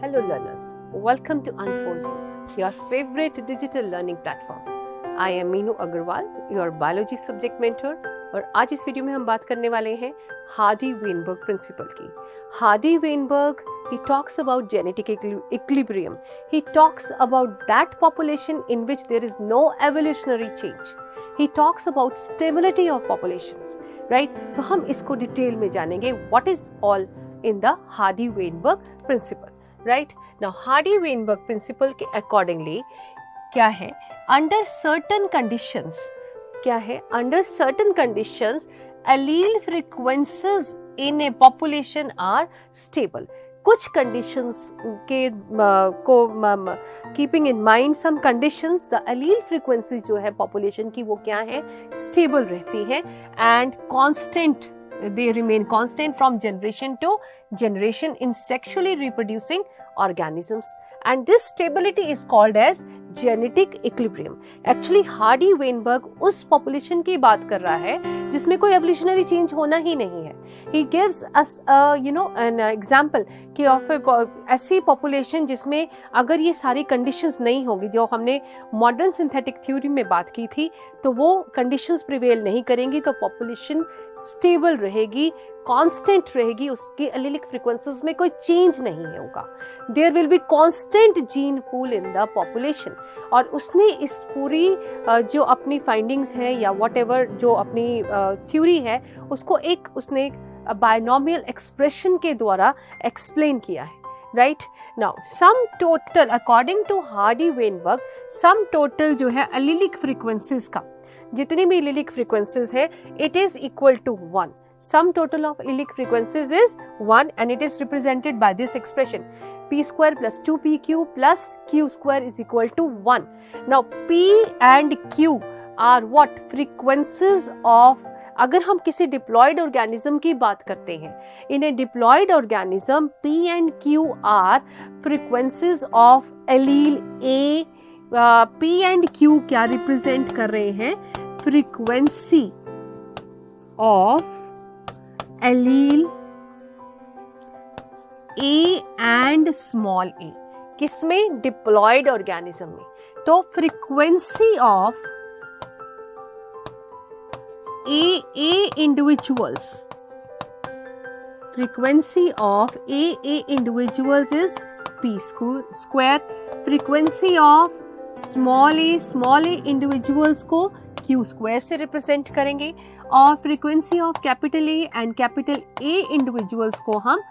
Hello learners, welcome to Unfolding, your favorite digital learning platform. I am Meenu Agarwal, your biology subject mentor और आज इस video में हम बात करने वाले हैं हार्डी-वेनबर्ग प्रिंसिपल की. Hardy-Weinberg, he talks about genetic equilibrium. He talks about that population in which there is no evolutionary change. He talks about stability of populations, right? तो हम इसको डिटेल में जानेंगे. What is all in the Hardy-Weinberg principle, right? Now Hardy-Weinberg principle के accordingly क्या है? Under certain conditions, क्या है? Under certain conditions, allele frequencies in a population are stable. कुछ conditions के को keeping in mind some conditions, the allele frequencies जो है population की वो क्या है? Stable रहती है and constant. They remain constant from generation to generation in sexually reproducing organisms, and this stability is called as genetic equilibrium. Actually Hardy-Weinberg उस population की बात कर रहा है जिसमें कोई evolutionary change होना ही नहीं है. He gives us an example कि of ऐसी population जिसमें अगर ये सारी conditions नहीं होगी जो हमने modern synthetic theory में बात की थी, तो वो conditions prevail नहीं करेंगी, तो population stable रहेगी, कांस्टेंट रहेगी, उसकी एलिलिक फ्रीक्वेंसीज में कोई चेंज नहीं होगा. There will be constant gene pool in the population. और उसने इस पूरी जो अपनी फाइंडिंग्स हैं या व्हाटएवर जो अपनी थ्योरी है उसको उसने बायनोमियल एक्सप्रेशन के द्वारा एक्सप्लेन किया है. Right now sum total according to Hardy Weinberg, sum total जो है एलिलिक फ्रीक्वेंसीज का, जितनी भी एलिलिक फ्रीक्वेंसीज है, it is equal to 1. Sum total of allelic frequencies is 1 and it is represented by this expression p square plus 2pq plus q square is equal to 1. Now p and q are what? Frequencies of, अगर हम किसी diploid organism की बात करते हैं, in a diploid organism p and q are frequencies of allele A. p and q क्या represent कर रहे हैं? Frequency of allele A and small a. किसमें? डिप्लॉयड ऑर्गेनिज्म में. तो frequency of A individuals, frequency of A individuals is p square. frequency of small a individuals को q square से represent करेंगे और frequency of capital A and capital A individuals को हम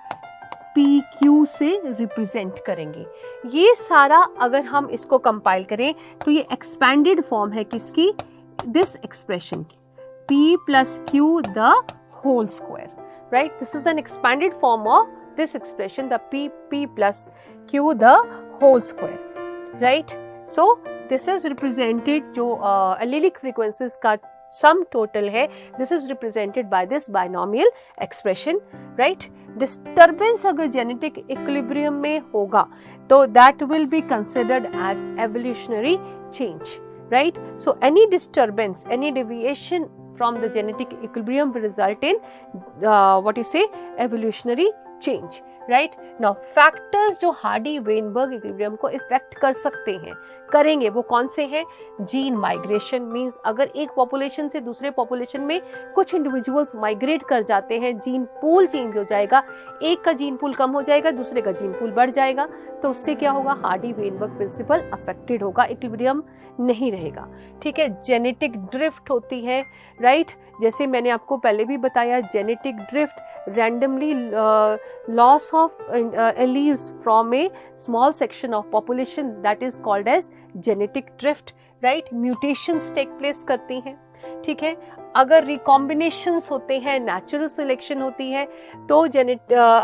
P Q से represent करेंगे. ये सारा अगर हम इसको कंपाइल करें तो ये एक्सपेंडेड फॉर्म है किसकी? दिस एक्सप्रेशन की, p plus Q the whole square. Right, this is an expanded form of this expression, the p plus Q the whole square. Right, so this is represented, जो allelic frequencies का sum total है, this is represented by this binomial expression. Right, disturbance अगर genetic equilibrium में होगा तो that will be considered as evolutionary change. Right, so any disturbance, any deviation from the genetic equilibrium will result in evolutionary change. Right, now factors जो Hardy-Weinberg equilibrium को effect कर सकते हैं, करेंगे, वो कौन से हैं? जीन माइग्रेशन, मींस अगर एक पॉपुलेशन से दूसरे पॉपुलेशन में कुछ इंडिविजुअल्स माइग्रेट कर जाते हैं, जीन पूल चेंज हो जाएगा, एक का जीन पूल कम हो जाएगा, दूसरे का जीन पूल बढ़ जाएगा, तो उससे क्या होगा? हार्डी-वेनबर्ग प्रिंसिपल अफेक्टेड होगा, इक्विलिब्रियम नहीं रहेगा. ठीक है, जेनेटिक ड्रिफ्ट होती है. राइट, जैसे मैंने आपको पहले भी बताया, genetic drift randomly loss of alleles from a small section of population, that is called as genetic drift. Right, mutations take place करती हैं. ठीक है, अगर रिकॉम्बिनेशंस होते हैं, नेचुरल सिलेक्शन होती है, तो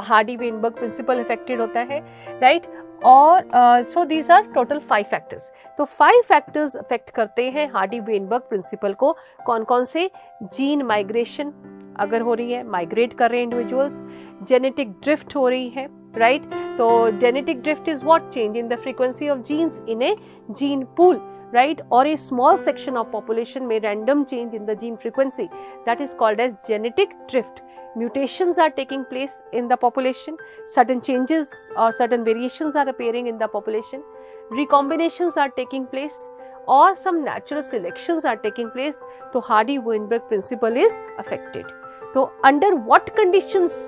हार्डी-वेनबर्ग प्रिंसिपल इफेक्टेड होता है. राइट, और so these are total 5 factors. तो 5 फैक्टर्स अफेक्ट करते हैं हार्डी-वेनबर्ग प्रिंसिपल को. कौन कौन से? जीन माइग्रेशन अगर हो रही है, माइग्रेट कर रहे हैं इंडिविजुअल्स, जेनेटिक ड्रिफ्ट हो रही है. राइट, तो genetic drift is what? Change in the frequency of genes in a gene pool. right, or a small section of population may random change in the gene frequency, that is called as genetic drift. Mutations are taking place in the population, certain changes or certain variations are appearing in the population, recombinations are taking place, or some natural selections are taking place, तो Hardy-Weinberg principle is affected. तो under what conditions,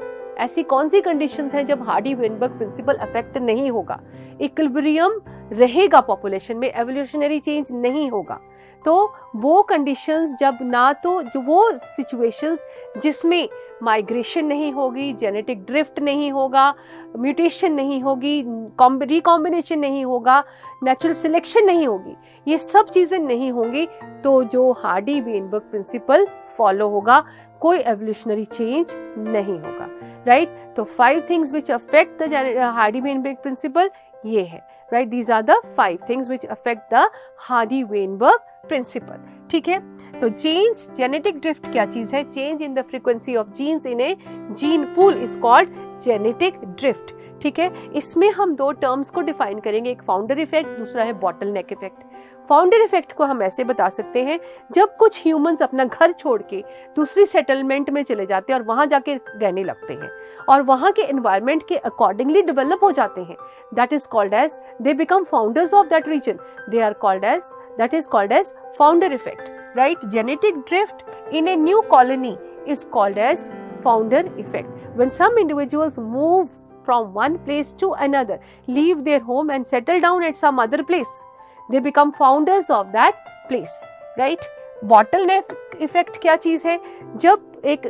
ऐसी कौन सी conditions हैं जब Hardy-Weinberg principal affect नहीं होगा, equilibrium रहेगा population में, एवोल्यूशनरी चेंज नहीं होगा, तो वो कंडीशंस जब ना, तो जो वो सिचुएशंस जिसमें माइग्रेशन नहीं होगी, जेनेटिक ड्रिफ्ट नहीं होगा, म्यूटेशन नहीं होगी, रिकॉम्बिनेशन नहीं होगा, नेचुरल सिलेक्शन नहीं होगी, ये सब चीज़ें नहीं होंगी, तो जो हार्डी-वेनबर्ग प्रिंसिपल फॉलो होगा, कोई एवोल्यूशनरी चेंज नहीं होगा, राइट। तो 5 things which affect the Hardy Weinberg principle ये है, right, these are the 5 things which affect the Hardy Weinberg principle, ठीक है। तो चेंज, जेनेटिक ड्रिफ्ट क्या चीज है, change in the frequency of genes in a gene pool is called genetic drift, ठीक है। इसमें हम 2 टर्म्स को डिफाइन करेंगे, एक फाउंडर इफेक्ट, दूसरा है बॉटलनेक इफेक्ट। फाउंडर इफेक्ट को हम ऐसे बता सकते हैं, जब कुछ ह्यूमंस अपना घर छोड़ के दूसरी सेटलमेंट में चले जाते हैं और वहां जाके रहने लगते हैं और वहां के एनवायरनमेंट के अकॉर्डिंगली डेवलप हो जाते हैं, that is called as, they become founders of that region, they are called as, that is called as founder effect, right. Genetic drift in a new colony is called as founder effect. When some individuals move from one place to another, leave their home and settle down at some other place, they become founders of that place, right. bottleneck effect क्या चीज है, जब एक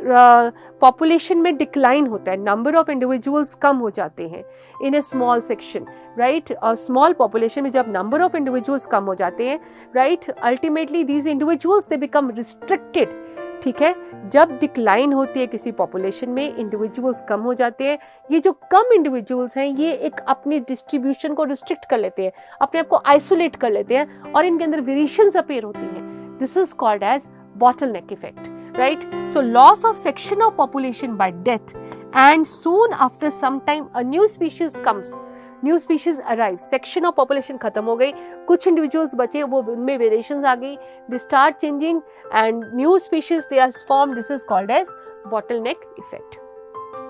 population में decline होता है, number of individuals कम हो जाते हैं in A small section, right, और स्मॉल पॉपुलेशन में जब नंबर ऑफ इंडिविजुअल्स कम हो जाते हैं, right, ultimately these individuals they become restricted, ठीक है। जब डिक्लाइन होती है किसी पॉपुलेशन में, इंडिविजुअल्स कम हो जाते हैं, ये जो कम इंडिविजुअल्स हैं ये एक अपनी डिस्ट्रीब्यूशन को रिस्ट्रिक्ट कर लेते हैं, अपने आप को आइसोलेट कर लेते हैं और इनके अंदर वेरिएशंस अपीयर होती हैं, this is called as bottleneck effect, right. So loss of section of population by death and soon after some time a new species comes, new species arrive, section of population खत्म हो गई, कुछ individuals बचे, वो उनमें variations आ गई, they start changing and new species they are form, this is called as bottleneck effect,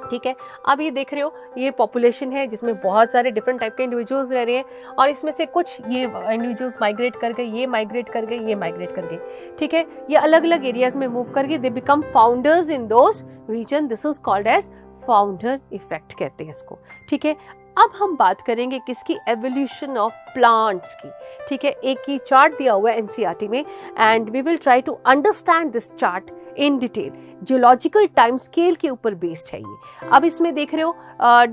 ठीक है। अब ये देख रहे हो, ये पॉपुलेशन है जिसमें बहुत सारे डिफरेंट टाइप के इंडिविजुअल्स रह रहे हैं और इसमें से कुछ ये इंडिविजुअल्स माइग्रेट कर गए, ये माइग्रेट कर गए, ये माइग्रेट कर गए, ठीक है, ये अलग अलग एरियाज में मूव करके they become founders in those region, this is called as founder effect कहते हैं इसको, ठीक है। अब हम बात करेंगे किसकी, एवोल्यूशन ऑफ प्लांट्स की, ठीक है। एक ही चार्ट दिया हुआ है एनसीईआरटी में and we will try to understand this chart in detail, geological time scale के ऊपर बेस्ड है ये। अब इसमें देख रहे हो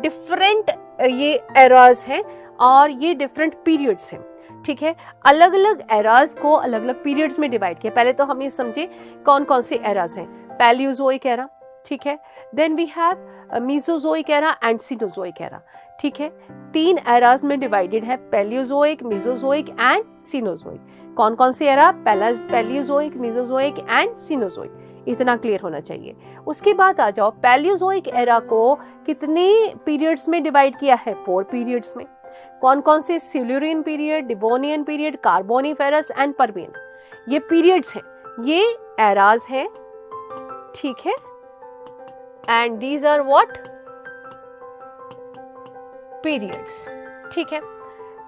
डिफरेंट ये एराज हैं और ये डिफरेंट पीरियड्स हैं, ठीक है। अलग अलग एराज को अलग अलग पीरियड्स में डिवाइड किया। पहले तो हम ये समझे कौन कौन से एराज हैं, पैलियोजोइक एरा, ठीक है, then we have Mesozoic era and Cenozoic era, ठीक है। 3 एराज में डिवाइडेड है, पैलियोजोइक, मीसोजोइक एंड सीनोजोइक। कौन कौन से era, Palaeozoic, Mesozoic and Cenozoic, इतना क्लियर होना चाहिए। उसके बाद आ जाओ, पैलियोजोइक एरा को कितने पीरियड्स में डिवाइड किया है, 4 पीरियड्स में। कौन कौन से, Silurian period, Devonian period, Carboniferous and Permian, ये पीरियड्स हैं, ये एराज हैं, ठीक है। And these are what, periods, ठीक है।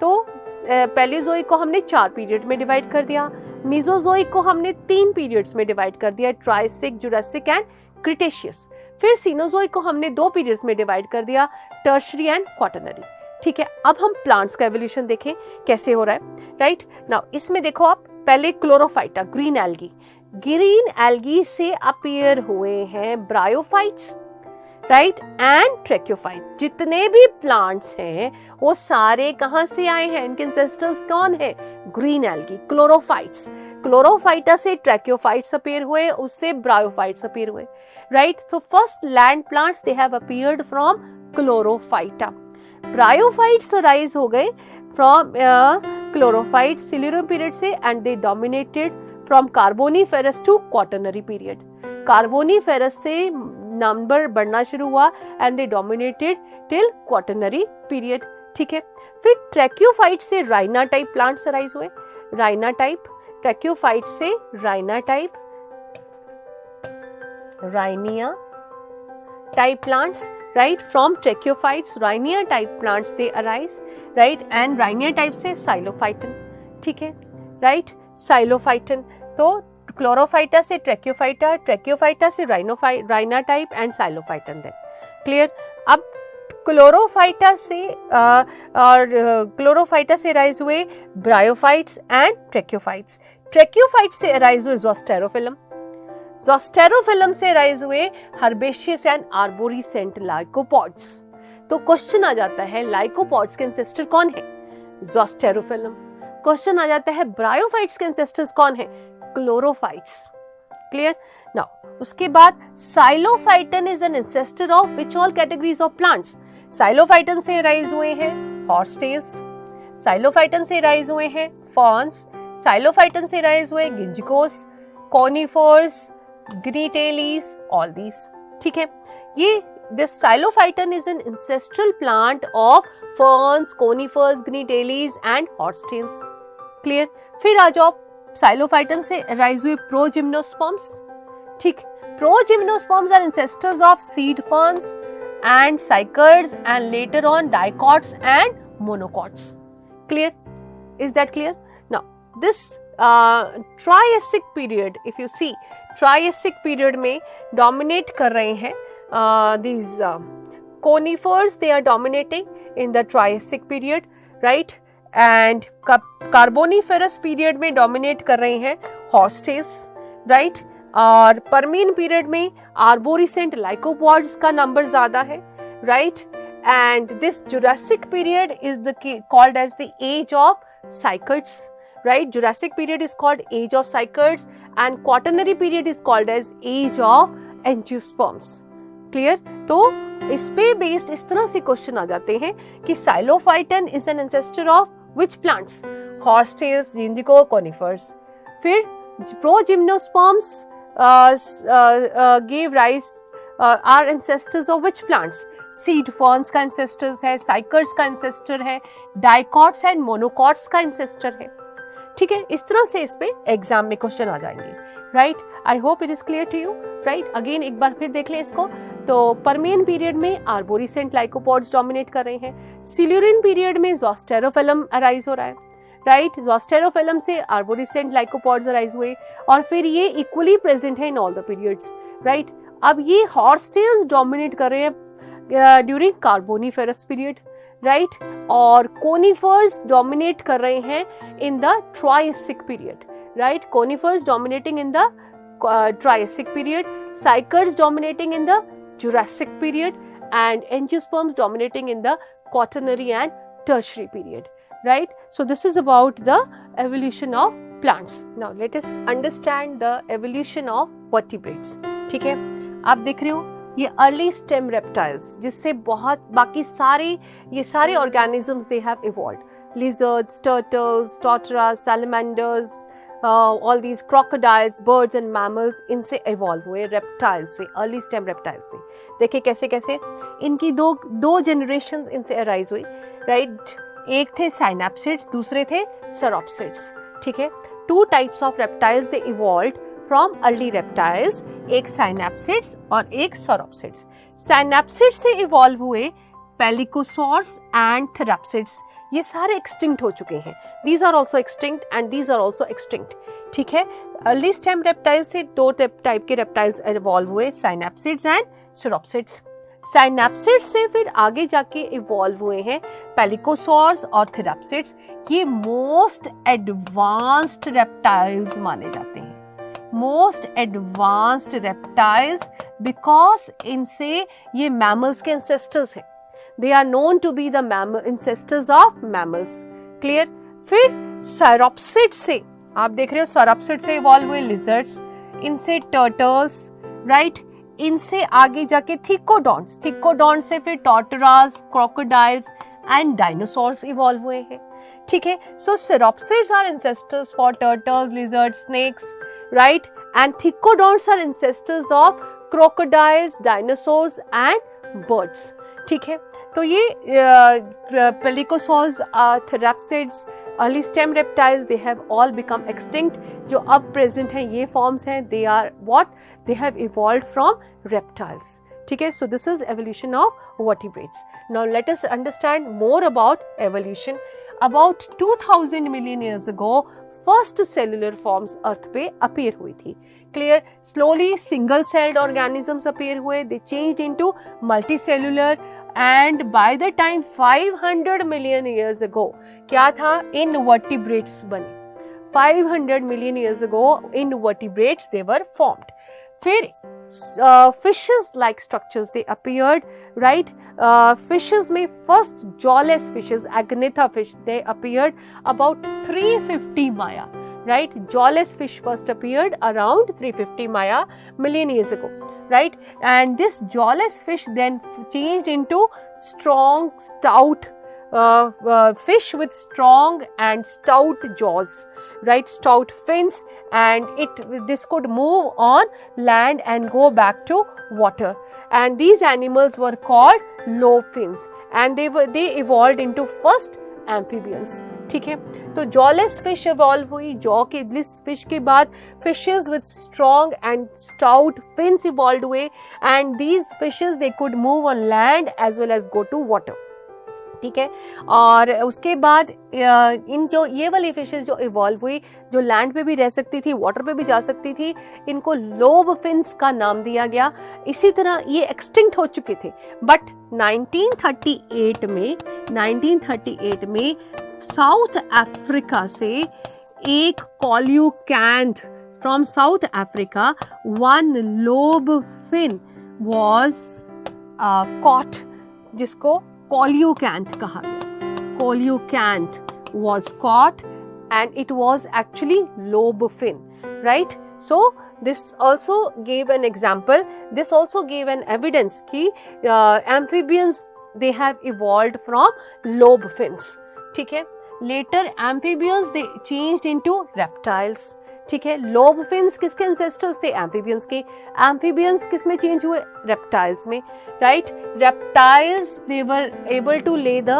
तो पैलियोजोइक को हमने 4 पीरियड में डिवाइड कर दिया, मीसोजोइक को हमने 3 पीरियड्स में डिवाइड कर दिया, ट्राइसिक, जुरासिक एंड क्रिटेशियस। फिर सीनोजोइक को हमने 2 पीरियड्स में डिवाइड कर दिया, टर्शियरी एंड क्वाटरनरी, ठीक है। अब हम प्लांट्स का एवोल्यूशन देखें कैसे हो रहा है, राइट। नाउ इसमें देखो आप, पहले Chlorophyta, green algae, green algae से अपीयर हुए हैं ब्रायोफाइट्स, राइट, एंड ट्रैक्योफाइट। जितने भी प्लांट्स हैं वो सारे कहां से आए हैं, इनके एंसेस्टर्स कौन है, ग्रीन एल्गी, क्लोरोफाइट्स। क्लोरोफाइटा से ट्रैक्योफाइट्स अपीयर हुए, उससे ब्रायोफाइट्स अपीयर हुए, राइट। तो first land plants they have appeared from Chlorophyta. Bryophytes rise हो गए फ्रॉम क्लोरोफाइट्स सिल्यूरियन पीरियड से and they dominated from Carboniferous to Quaternary period. Carboniferous से number बढ़ना शुरू हुआ and they dominated till Quaternary period, ठीक है। फिर ट्रैक्योफाइट से राइना टाइप प्लांट्स अराइज हुए, राइना टाइप, ट्रैक्योफाइट से राइना type, Rhynia type plants, right? From tracheophytes, Rhynia type plants they arise, right? And Rhynia type से Xylophyton, ठीक है, right? Xylophyton, तो Chlorophyta से Tracheophyta, Tracheophyta से Rhyna type and Xylophyton then, clear? अब Chlorophyta से और Chlorophyta से arise हुए Bryophytes and Tracheophytes, Tracheophytes से arise हुए Zoosterophyllum, ज़ोस्टेरोफिलम से राइज हुए हर्बेशियस एंड आर्बोरिसेंट लाइकोपॉड्स। तो क्वेश्चन आ जाता है लाइकोपॉड्स के एंसेस्टर कौन है? ज़ोस्टेरोफिलम। क्वेश्चन आ जाता है ब्रायोफाइट्स के एंसेस्टर्स कौन है? क्लोरोफाइट्स। क्लियर? नाउ उसके बाद psilophyton is an ancestor of which all categories of plants? Psilophyton से राइज हुए हैं हॉर्सटेल्स, साइलोफाइटन से राइज हुए हैं फर्न्स, साइलोफाइटन से राइज हुए ginkgos, conifers, gnetales, all these, ठीक है। ये this psilophyton is an ancestral plant of ferns, conifers, gnetales and horsetails. Clear? फिर आ जाओ साइलोफाइटन से राइज हुए प्रोजिम्नोस्पर्म्स, ठीक। Progymnosperms are ancestors of seed ferns and cycads and later on dicots and monocots. Clear? Is that clear? Now this Triassic period, if you see Triassic period में dominate कर रहे हैं these conifers, they are dominating in the Triassic period, right? And Carboniferous period में dominate कर रहे हैं horsetails, right? और Permian period में arborescent lycopods का number ज़्यादा है, right? And this Jurassic period is called as the age of cycads, right? Jurassic period is called age of cycads and Quaternary period is called as age of angiosperms. Clear? तो इस पे based इस तरह से question आ जाते हैं कि psilophyton is an ancestor of which plants? Horsetails, ginkgo, conifers. फिर progymnosperms give rise are ancestors of which plants? Seed ferns का एंसेस्टर्स है, साइकर्स का एंसेस्टर है, डाइकॉट्स एंड मोनोकॉट्स का एंसेस्टर है, ठीक है। इस तरह से इस पे एग्जाम में क्वेश्चन आ जाएंगे, right? I hope it is clear to you, right? Again एक बार फिर देख लें इसको। तो परमियन पीरियड में आर्बोरिसेंट लाइकोपॉड्स डोमिनेट कर रहे हैं, सिल्यूरिन पीरियड में ज़ोस्टेरोफिलम अराइज हो रहा है, राइट? ज़ोस्टेरोफिलम से आर्बोरिसेंट लाइकोपॉड्स अराइज हुए और फिर ये इक्वली प्रेजेंट है in all the periods, right? अब ये हॉर्सटेल्स डोमिनेट कर रहे हैं ड्यूरिंग कार्बोनिफेरस पीरियड, राइट? और कोनिफर्स डोमिनेट कर रहे हैं in the Triassic period, right? Conifers dominating in the Triassic period, cycads dominating in the Jurassic period and angiosperms dominating in the Quaternary and Tertiary period, right? So this is about the evolution of plants. Now let us understand the evolution of vertebrates. ठीक है? आप देख रहे हो ये early stem reptiles जिससे बहुत बाकी ये सारे organisms they have evolved, lizards, turtles, tortoises, salamanders, all these crocodiles, birds and mammals इनसे इवॉल्व हुए रेप्टाइल से, अर्ली स्टेम रेप्टाइल से। देखिए कैसे कैसे इनकी दो जनरेशन इनसे अराइज हुई, राइट? एक थे साइनेप्सिड्स, दूसरे थे सेरोप्सिड्स, ठीक है। Two types of reptiles they evolved from early reptiles, एक साइनेप्सिड्स और एक सेरोप्सिड्स। साइनेप्सिड्स से इवॉल्व हुए पेलिकोसॉर्स एंड थेराप्सिड्स, ये सारे एक्सटिंक्ट हो चुके हैं। These are also extinct and these are also extinct, ठीक है। अर्ली स्टेम रेप्टाइल से दो टाइप के रेप्टाइल्स इवॉल्व हुए, साइनेप्सिड्स एंड सेरोप्सिड्स। साइनेप्सिड्स से फिर आगे जाके इवॉल्व हुए हैं पेलिकोसॉर्स और थेराप्सिड्स। ये मोस्ट एडवांस्ड रेप्टाइल्स माने जाते हैं, मोस्ट एडवांस्ड रेप्टाइल्स, बिकॉज इनसे ये मैमल्स के एंसेस्टर्स हैं। They are known to be the ancestors of mammals. Clear? फिर sauropsid से आप देख रहे हो, sauropsid से इवॉल्व हुए lizards, इनसे turtles, right? इनसे आगे जाके थिकोडॉन्ट्स, थिकोडॉन्ट से फिर tortoises, crocodiles and dinosaurs evolve हुए हैं, ठीक है। So sauropsids are ancestors for turtles, lizards, snakes, right? And thicodonts are ancestors of crocodiles, dinosaurs and birds, ठीक है। तो ये pelycosaurs, therapsids early stem reptiles they have all become extinct, जो अब प्रेजेंट हैं ये फॉर्म्स हैं, they are what, they have evolved from reptiles. ठीक है, so this is evolution of vertebrates. Now let us understand more about evolution. About 2000 million years ago first cellular forms earth पे appear हुई थी. क्लियर? Slowly single celled organisms appear हुए, they changed into multicellular, and by the time 500 million years अगो क्या था, invertebrates बने. 500 million years ago invertebrates they were formed. फिर fishes like structures they appeared, right? Fishes में first jawless fishes, agnatha fish, they appeared about 350 Maya, right? Jawless fish first appeared around 350 Maya million years ago, right? And this jawless fish then changed into strong, stout fish with strong and stout jaws, right? Stout fins, and this could move on land and go back to water, and these animals were called lobe fins, and they evolved into first amphibians. ठीक है, तो jawless fish evolve हुई. jawless fish के बाद fishes with strong and stout fins evolved हुए, and these fishes they could move on land as well as go to water. ठीक है, और उसके बाद इन जो ये वाली फिशेस जो इवॉल्व हुई, जो लैंड पे भी रह सकती थी, वाटर पे भी जा सकती थी, इनको लोब फिन्स का नाम दिया गया. इसी तरह ये एक्सटिंक्ट हो चुके थे, बट 1938 में साउथ अफ्रीका से एक coelacanth from South Africa, one lobe fin was caught, जिसको कोल्यूकैंथ कहा गया. कोल्यूकैंथ was caught and it was actually lobe fin, right? So this also gave an example, this also gave an evidence कि amphibians they have evolved from lobe fins. ठीक है, later amphibians they changed into reptiles. ठीक है, lobe fins किसके ancestors थे? Amphibians के. Amphibians किस में चेंज हुए? रेप्टाइल्स में, right? Reptiles they were able to lay the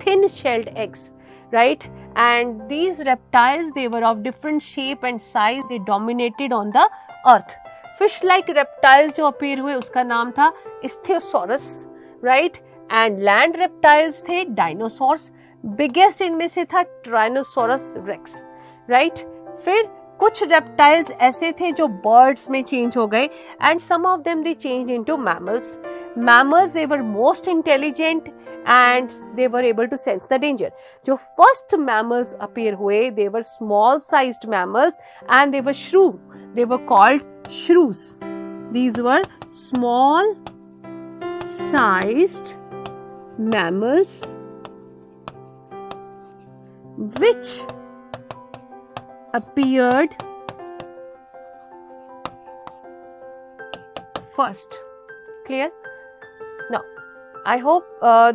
thin shelled eggs, right? And these reptiles they were of different shape and size, they dominated on the earth. Fish like reptiles जो appear हुए उसका नाम था ichthyosaurus, right? And land reptiles थे dinosaurs. Biggest इनमें से था ट्राइनोसोरस racks, right? फिर कुछ रेप्टाइल्स ऐसे थे जो बर्ड्स में चेंज हो गए, and some of them they change into mammals. Mammals they were most intelligent and they were able to sense the danger. जो फर्स्ट मैमल्स अपीयर हुए they were small sized mammals and they were shrew, they were called shrews. These were small sized mammals which appeared first. Clear? Now I hope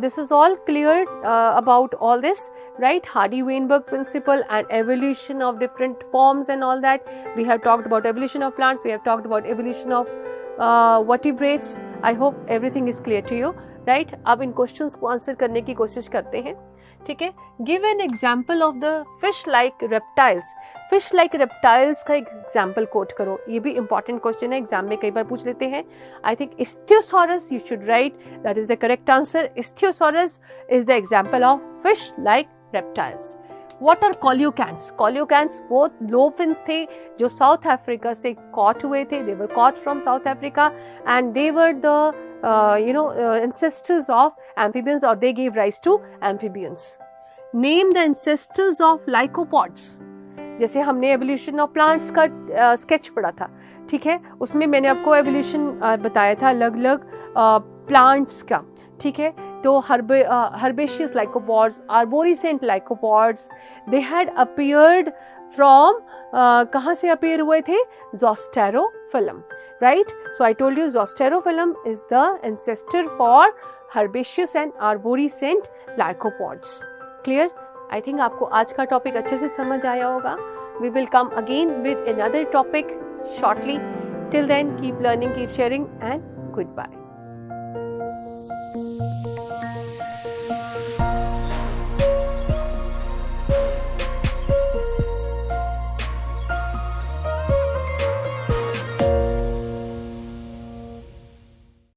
this is all clear about all this, right? Hardy-Weinberg principle and evolution of different forms and all that. We have talked about evolution of plants, we have talked about evolution of vertebrates. I hope everything is clear to you, right? अब इन questions को answer करने की कोशिश करते हैं. ठीक है, give an example of the fish like reptiles. Fish like reptiles का एग्जाम्पल कोट करो. ये भी इंपॉर्टेंट क्वेश्चन है, एग्जाम में कई बार पूछ लेते हैं. I think ichthyosaurus you should write, that is the correct answer. Ichthyosaurus is the example of fish like reptiles. What are coelacanths? Coelacanths वो लोफिन्स थे जो साउथ अफ्रीका से कॉट हुए थे. They were caught from South Africa and they were the ancestors of amphibians, or they gave rise to amphibians. Name the ancestors of lycopods. जैसे हमने evolution of plants का sketch पढ़ा था, ठीक है, उसमें मैंने आपको एवोल्यूशन बताया था अलग अलग प्लांट्स का. ठीक है, तो herbaceous lycopods, arborescent lycopods, they had appeared from कहाँ से appear हुए थे? Zostaurophyllum, right? So I told you Zostaurophyllum is the ancestor for herbaceous and arborescent lycopods. Clear? I think आपको आज का टॉपिक अच्छे से समझ आया होगा. We will come again with another topic shortly. Till then, keep learning, keep sharing, and goodbye.